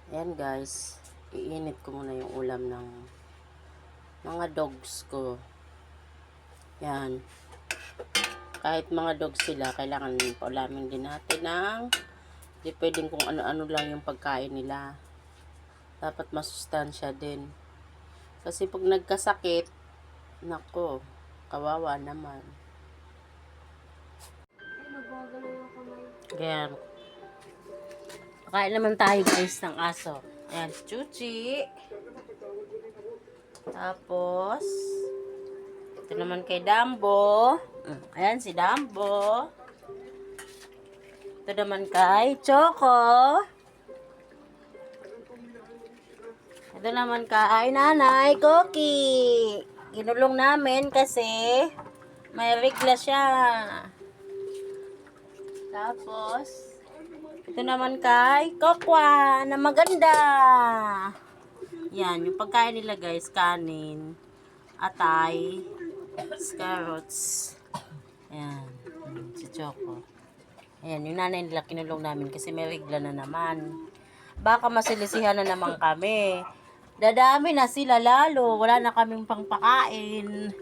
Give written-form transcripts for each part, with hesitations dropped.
Ayan guys, iinit ko muna yung ulam ng mga dogs ko. Yan. Kahit mga dogs sila, kailangan paulamin din natin ng di pwedeng kung ano-ano lang yung pagkain nila. Dapat masustansya din. Kasi pag nagkasakit, nako, kawawa naman. Ayan. Kain naman tayo guys ng aso. Ayan, si Chuchi. Tapos, ito naman kay Dambo. Ayan si Dambo. Ito naman kay Choco. Ito naman kay Nanay Cookie. Ginulong namin kasi may regla siya. Tapos, ito naman kay Kokwa na maganda. Yan, yung pagkain nila guys, kanin, atay, carrots. Ayan, si Choco. Ayan, yung nanay nila kinulong namin kasi may regla na naman. Baka masilisihan na naman kami. Dadami na sila lalo. Wala na kaming pangpakain.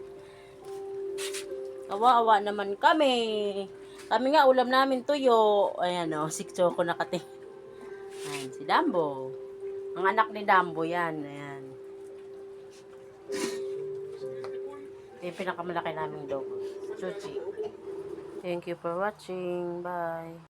Kawawa naman kami. Kami nga, ulam namin tuyo. Ayan o, si Choco nakating. Ayan, si Dambo. Ang anak ni Dambo yan. Ayan. Ito yung pinakamalaki naming dog. Chuchi. Thank you for watching. Bye.